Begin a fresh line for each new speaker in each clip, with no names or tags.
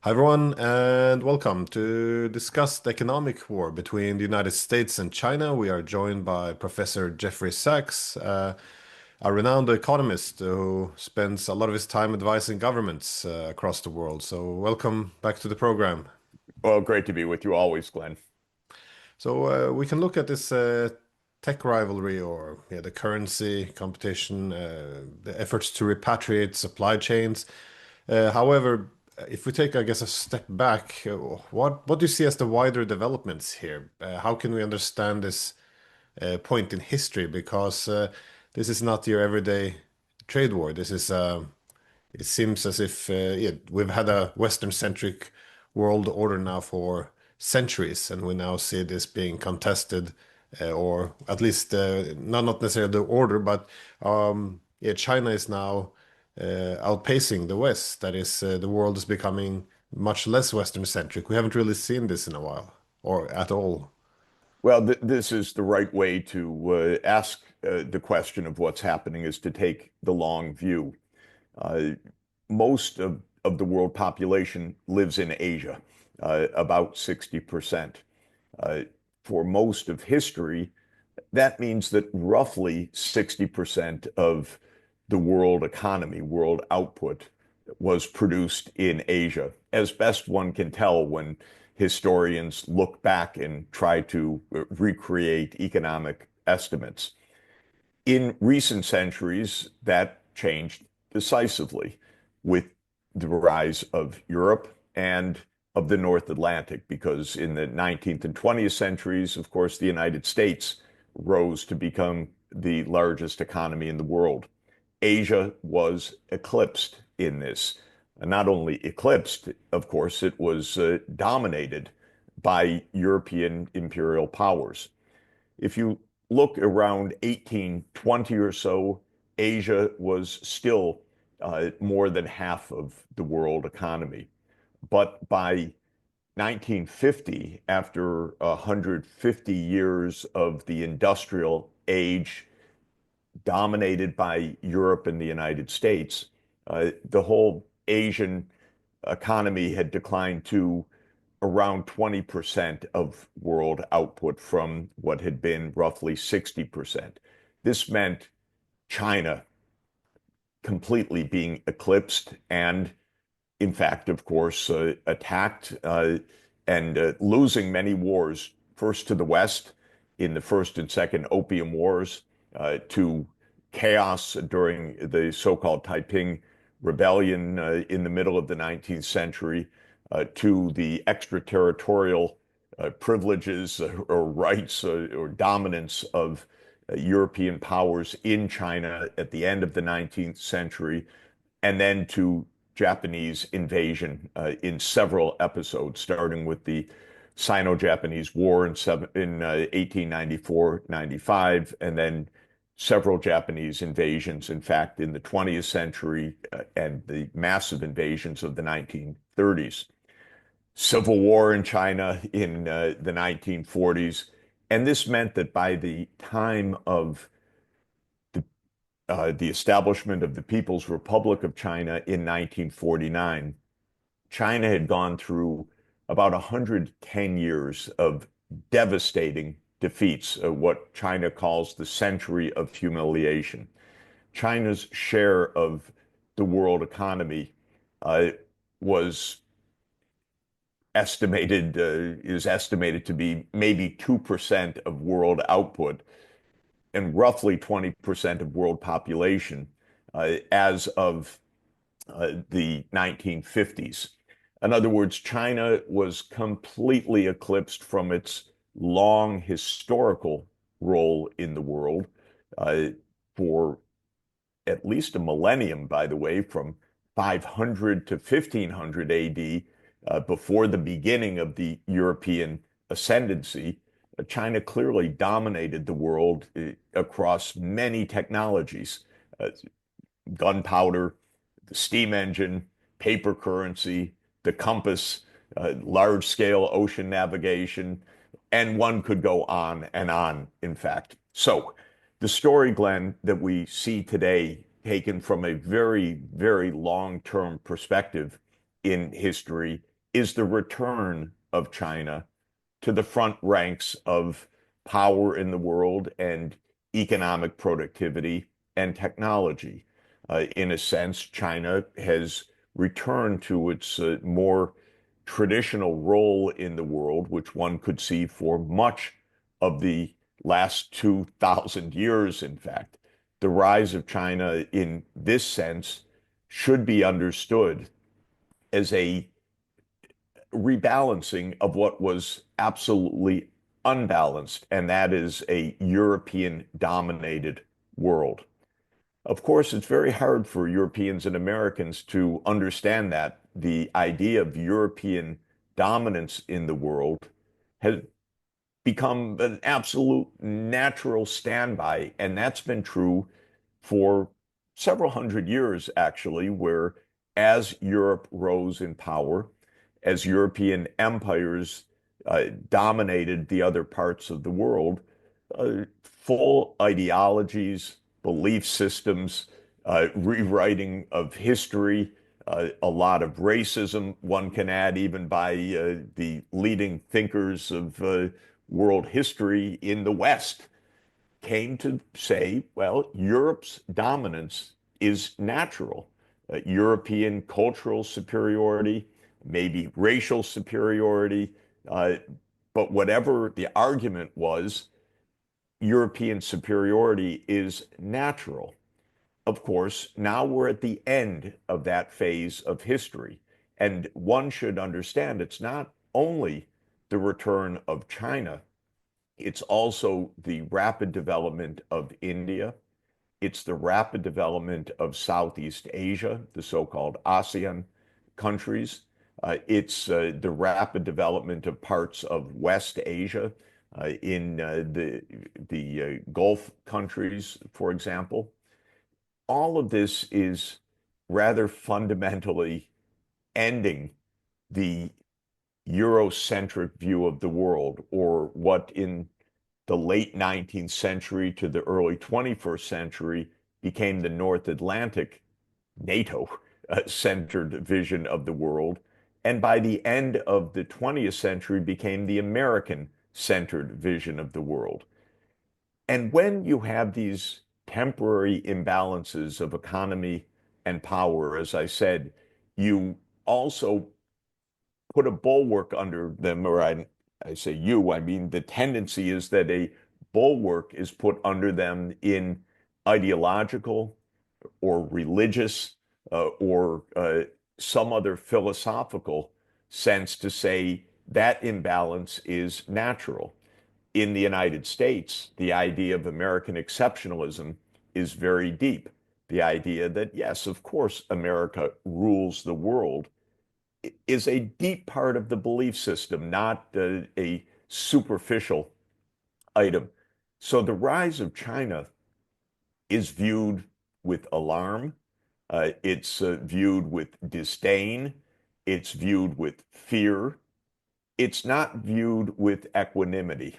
Hi, everyone, and welcome to discuss the economic war between the United States and China. We are joined by Professor Jeffrey Sachs, a renowned economist who spends a lot of his time advising governments across the world. So, welcome back to the program.
Well, great to be with you always, Glenn.
So, we can look at this tech rivalry or the currency competition, the efforts to repatriate supply chains. However, if we take, I guess, a step back, what do you see as the wider developments here? How can we understand this point in history? Because this is not your everyday trade war. This is, it seems as if we've had a Western-centric world order now for centuries, and we now see this being contested, or at least not necessarily the order, but China is now outpacing the West. That is, the world is becoming much less Western-centric. We haven't really seen this in a while, or at all.
Well, this is the right way to ask the question of what's happening, is to take the long view. Most of the world population lives in Asia, about 60%. For most of history, that means that roughly 60% of the world economy, world output, was produced in Asia, as best one can tell when historians look back and try to recreate economic estimates. In recent centuries, that changed decisively with the rise of Europe and of the North Atlantic, because in the 19th and 20th centuries, of course, the United States rose to become the largest economy in the world. Asia was eclipsed in this. Not only eclipsed, of course, it was dominated by European imperial powers. If you look around 1820 or so, Asia was still more than half of the world economy. But by 1950, after 150 years of the industrial age dominated by Europe and the United States, the whole Asian economy had declined to around 20% of world output from what had been roughly 60%. This meant China completely being eclipsed and, in fact, of course, attacked and losing many wars, first to the West in the First and Second Opium Wars, to chaos during the so-called Taiping Rebellion in the middle of the 19th century, to the extraterritorial privileges or rights or dominance of European powers in China at the end of the 19th century, and then to Japanese invasion in several episodes, starting with the Sino-Japanese War in 1894-95, and then several Japanese invasions, in fact, in the 20th century, and the massive invasions of the 1930s. Civil War in China in the 1940s. And this meant that by the time of the establishment of the People's Republic of China in 1949, China had gone through about 110 years of devastating defeats, what China calls the century of humiliation. China's share of the world economy was estimated, is estimated to be maybe 2% of world output and roughly 20% of world population as of the 1950s. In other words, China was completely eclipsed from its long historical role in the world for at least a millennium, by the way, from 500 to 1500 AD, before the beginning of the European ascendancy. China clearly dominated the world across many technologies, gunpowder, the steam engine, paper currency, the compass, large-scale ocean navigation, and one could go on and on, in fact. So the story, Glenn, that we see today, taken from a very, very long-term perspective in history, is the return of China to the front ranks of power in the world and economic productivity and technology. In a sense, China has returned to its more traditional role in the world, which one could see for much of the last 2,000 years, in fact. The rise of China in this sense should be understood as a rebalancing of what was absolutely unbalanced, and that is a European-dominated world. Of course, it's very hard for Europeans and Americans to understand that the idea of European dominance in the world has become an absolute natural standby, and that's been true for several hundred years, actually, where as Europe rose in power, as European empires dominated the other parts of the world, full ideologies, belief systems, rewriting of history, a lot of racism, one can add even by the leading thinkers of world history in the West, came to say, well, Europe's dominance is natural. European cultural superiority, maybe racial superiority, but whatever the argument was, European superiority is natural. Of course, now we're at the end of that phase of history, and one should understand it's not only the return of China, it's also the rapid development of India. It's the rapid development of Southeast Asia, the so-called ASEAN countries. It's the rapid development of parts of West Asia, in the Gulf countries, for example. All of this is rather fundamentally ending the Eurocentric view of the world, or what in the late 19th century to the early 21st century became the North Atlantic NATO-centered vision of the world, and by the end of the 20th century became the American-centered vision of the world. And when you have these temporary imbalances of economy and power, as I said, you also put a bulwark under them, or I say you, I mean the tendency is that a bulwark is put under them in ideological or religious or some other philosophical sense to say that imbalance is natural. In the United States, the idea of American exceptionalism is very deep. The idea that, yes, of course, America rules the world is a deep part of the belief system, not a superficial item. So the rise of China is viewed with alarm. It's viewed with disdain. It's viewed with fear. It's not viewed with equanimity.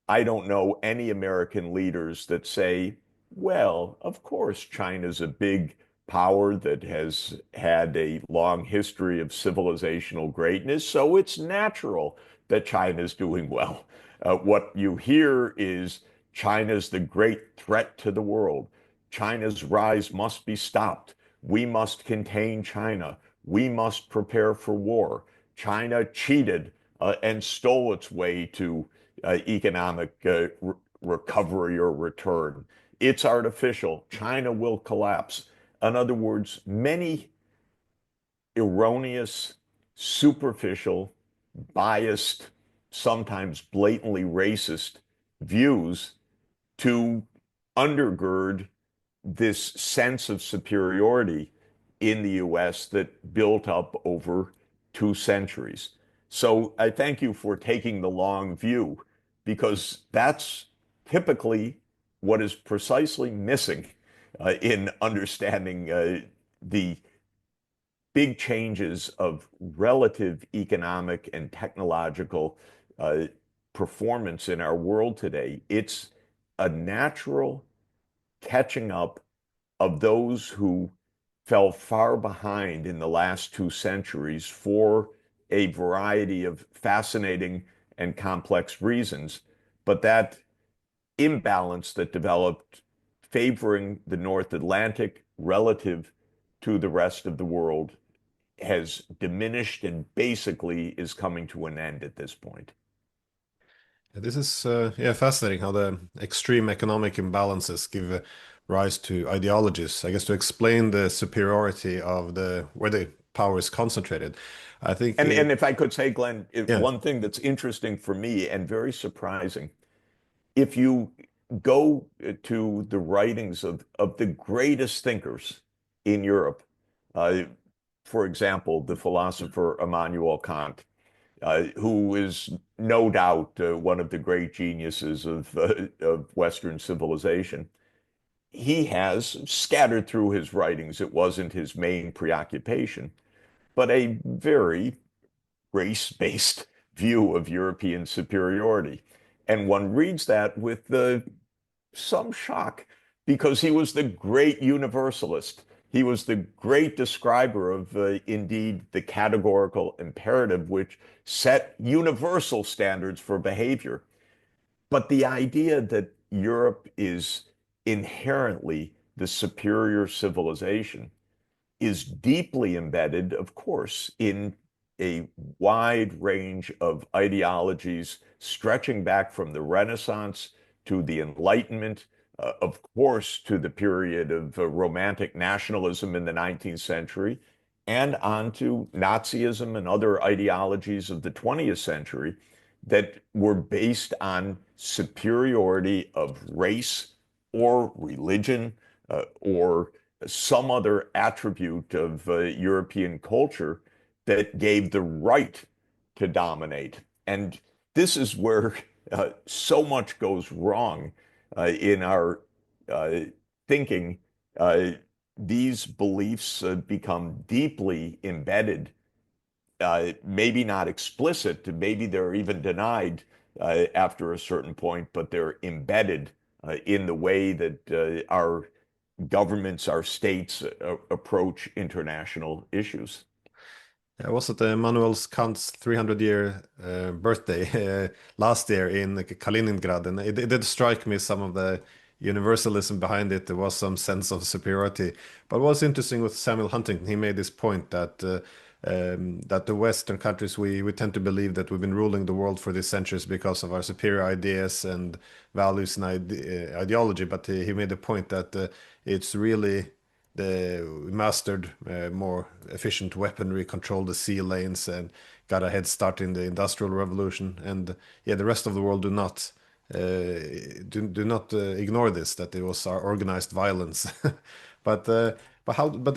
I don't know any American leaders that say, well, of course, China's a big power that has had a long history of civilizational greatness, so it's natural that China's doing well. What you hear is China's the great threat to the world. China's rise must be stopped. We must contain China. We must prepare for war. China cheated and stole its way to economic recovery or return. It's artificial. China will collapse. In other words, many erroneous, superficial, biased, sometimes blatantly racist views to undergird this sense of superiority in the US that built up over 2 centuries. So I thank you for taking the long view, because that's typically what is precisely missing in understanding the big changes of relative economic and technological performance in our world today. It's a natural catching up of those who fell far behind in the last 2 centuries for a variety of fascinating and complex reasons, but that imbalance that developed favoring the North Atlantic relative to the rest of the world has diminished and basically is coming to an end at this point.
This is fascinating how the extreme economic imbalances give rise to ideologies, I guess, to explain the superiority of where the power is concentrated. I think,
and if I could say, Glenn,
yeah.
one thing that's interesting for me and very surprising, if you go to the writings of the greatest thinkers in Europe, for example, the philosopher Immanuel Kant, who is no doubt one of the great geniuses of Western civilization, he has scattered through his writings, it wasn't his main preoccupation, but a very race-based view of European superiority. And one reads that with some shock, because he was the great universalist. He was the great describer of, indeed, the categorical imperative, which set universal standards for behavior. But the idea that Europe is inherently the superior civilization is deeply embedded, of course, in a wide range of ideologies stretching back from the Renaissance to the Enlightenment, of course, to the period of romantic nationalism in the 19th century, and on to Nazism and other ideologies of the 20th century that were based on superiority of race or religion or some other attribute of European culture that gave the right to dominate. And this is where so much goes wrong in our thinking. These beliefs become deeply embedded, maybe not explicit, maybe they're even denied after a certain point, but they're embedded in the way that our governments, our states approach international issues.
I was at Immanuel Kant's 300-year birthday last year in Kaliningrad, and it did strike me some of the universalism behind it. There was some sense of superiority. But what was interesting with Samuel Huntington, he made this point that that the Western countries, we tend to believe that we've been ruling the world for these centuries because of our superior ideas and values and ideology. But he made the point that it's really we mastered more efficient weaponry, controlled the sea lanes, and got a head start in the Industrial Revolution. And yeah, the rest of the world do not ignore this, that it was our organized violence. But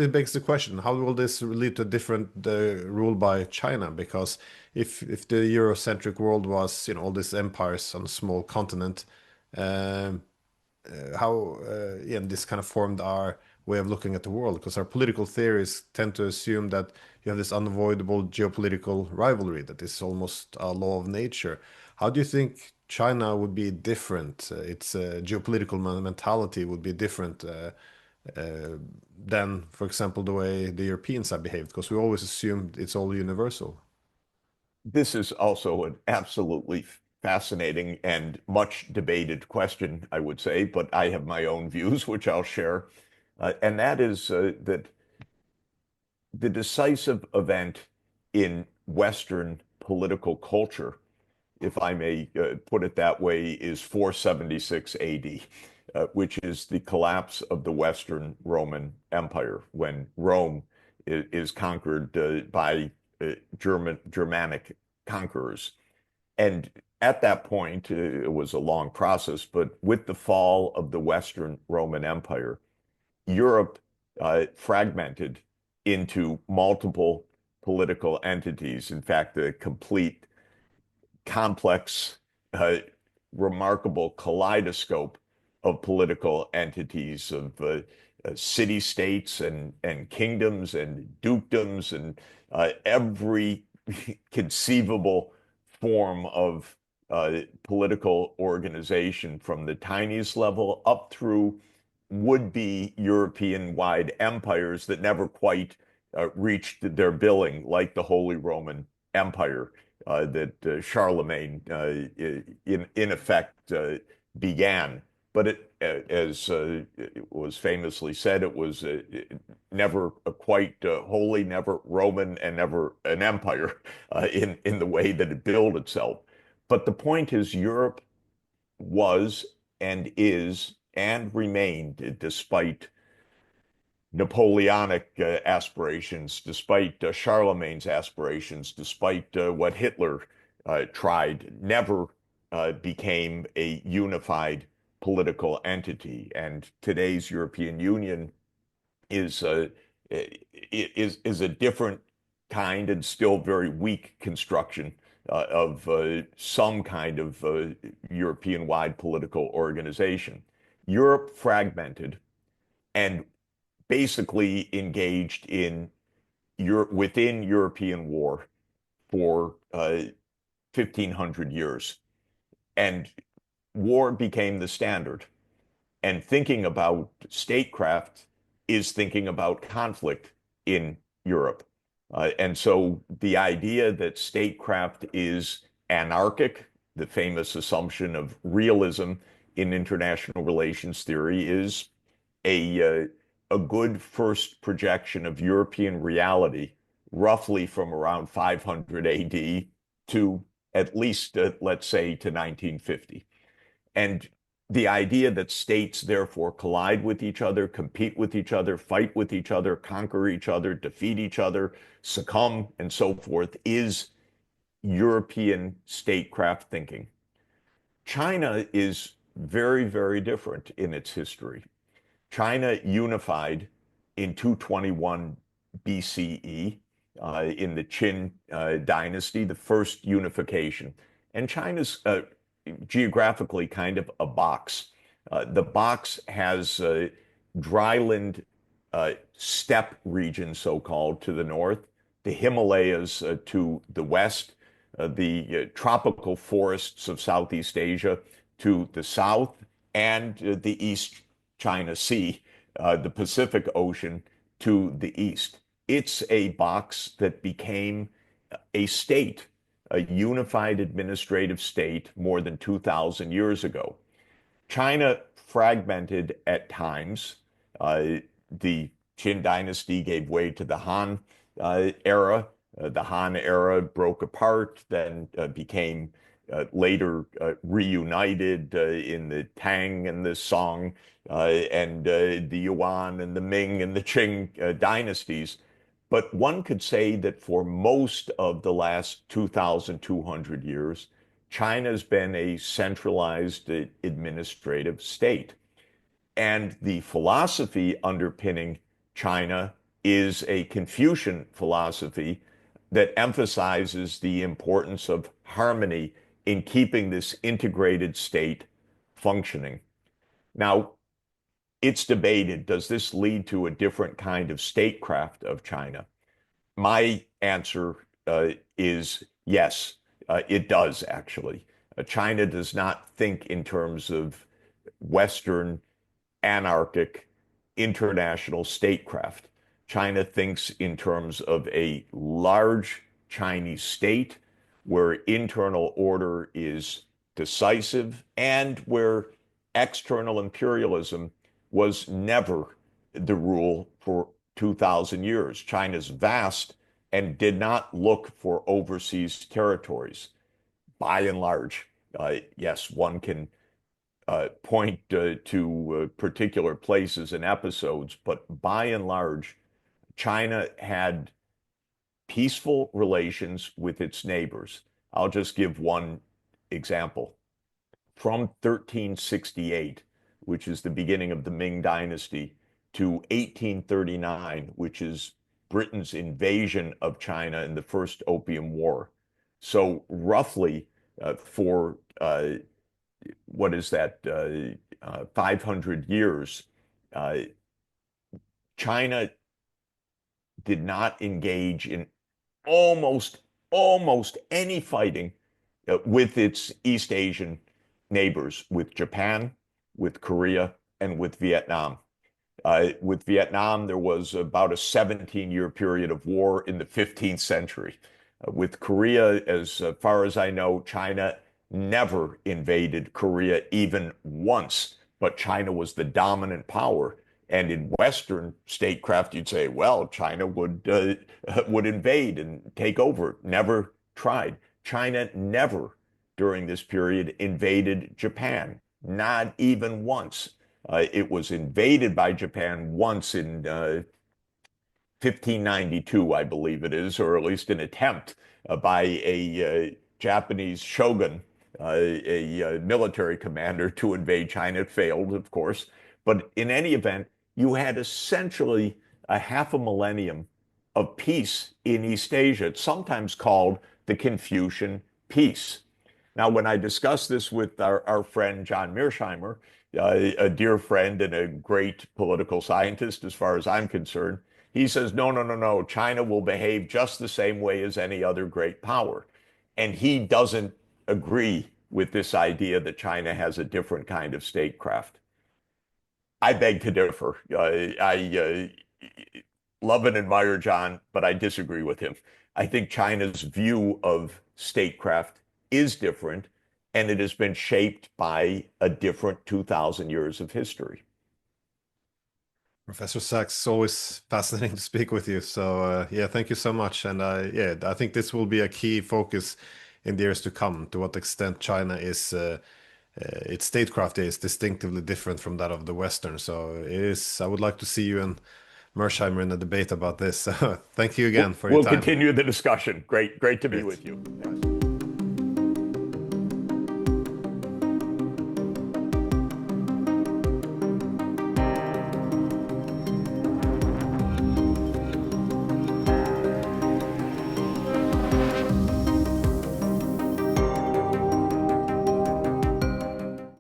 it begs the question: how will this lead to a different rule by China? Because if the Eurocentric world was, all these empires on a small continent, how this kind of formed our way of looking at the world, because our political theories tend to assume that you have this unavoidable geopolitical rivalry that is almost a law of nature. How do you think China would be different? Its geopolitical mentality would be different than, for example, the way the Europeans have behaved, because we always assumed it's all universal.
This is also an absolutely fascinating and much debated question, I would say, but I have my own views, which I'll share. And that is that the decisive event in Western political culture, if I may put it that way, is 476 AD, which is the collapse of the Western Roman Empire, when Rome is conquered by Germanic conquerors. And at that point, it was a long process, but with the fall of the Western Roman Empire, Europe fragmented into multiple political entities. In fact, the complete complex, remarkable kaleidoscope of political entities, of city-states and kingdoms and dukedoms and every conceivable form of political organization, from the tiniest level up through would-be European-wide empires that never quite reached their billing, like the Holy Roman empire that Charlemagne, in effect, began. But as it was famously said, it was never quite holy, never Roman, and never an empire in the way that it built itself. But the point is, Europe was and is and remained, despite Napoleonic aspirations, despite Charlemagne's aspirations, despite what Hitler tried, never became a unified political entity. And today's European Union is a different kind and still very weak construction of some kind of European-wide political organization. Europe fragmented and basically engaged in within European war for 1,500 years. And war became the standard. And thinking about statecraft is thinking about conflict in Europe. And so the idea that statecraft is anarchic, the famous assumption of realism in international relations theory, is a good first projection of European reality, roughly from around 500 AD to at least, let's say, to 1950. And the idea that states therefore collide with each other, compete with each other, fight with each other, conquer each other, defeat each other, succumb, and so forth, is European statecraft thinking. China is very, very different in its history. China unified in 221 BCE in the Qin dynasty, the first unification. And China's geographically kind of a box. The box has dryland steppe region, so-called, to the north, the Himalayas to the west, the tropical forests of Southeast Asia to the south, and the East China Sea, the Pacific Ocean to the east. It's a box that became a state, a unified administrative state more than 2,000 years ago. China fragmented at times. The Qin dynasty gave way to the Han era. The Han era broke apart, then became later reunited in the Tang and the Song and the Yuan and the Ming and the Qing dynasties. But one could say that for most of the last 2,200 years, China's been a centralized administrative state. And the philosophy underpinning China is a Confucian philosophy that emphasizes the importance of harmony in keeping this integrated state functioning. Now, it's debated, does this lead to a different kind of statecraft of China? My answer is yes, it does actually. China does not think in terms of Western anarchic international statecraft. China thinks in terms of a large Chinese state where internal order is decisive and where external imperialism was never the rule for 2,000 years. China's vast and did not look for overseas territories. By and large, yes, one can point to particular places and episodes, but by and large, China had peaceful relations with its neighbors. I'll just give one example. From 1368, which is the beginning of the Ming Dynasty, to 1839, which is Britain's invasion of China in the First Opium War. So roughly for, what is that, 500 years, China did not engage in almost any fighting with its East Asian neighbors, with Japan, with Korea, and with Vietnam. With Vietnam, there was about a 17-year period of war in the 15th century. With Korea, as far as I know, China never invaded Korea even once, but China was the dominant power. And in Western statecraft, you'd say, well, China would invade and take over. Never tried. China never, during this period, invaded Japan, not even once. It was invaded by Japan once in 1592, I believe it is, or at least an attempt by a Japanese shogun, a military commander, to invade China. It failed, of course. But in any event, you had essentially a half a millennium of peace in East Asia. It's sometimes called the Confucian Peace. Now, when I discuss this with our friend John Mearsheimer, a dear friend and a great political scientist, as far as I'm concerned, he says, no, no, no, no, China will behave just the same way as any other great power. And he doesn't agree with this idea that China has a different kind of statecraft. I beg to differ. I love and admire John, but I disagree with him. I think China's view of statecraft is different, and it has been shaped by a different 2,000 years of history.
Professor Sachs, it's always fascinating to speak with you. So yeah, thank you so much. And yeah, I think this will be a key focus in the years to come, to what extent China is its statecraft is distinctively different from that of the Western. So it is, I would like to see you and Mearsheimer in a debate about this. So thank you again for your
We'll
time.
continue the discussion. Great to be
Great.
with you.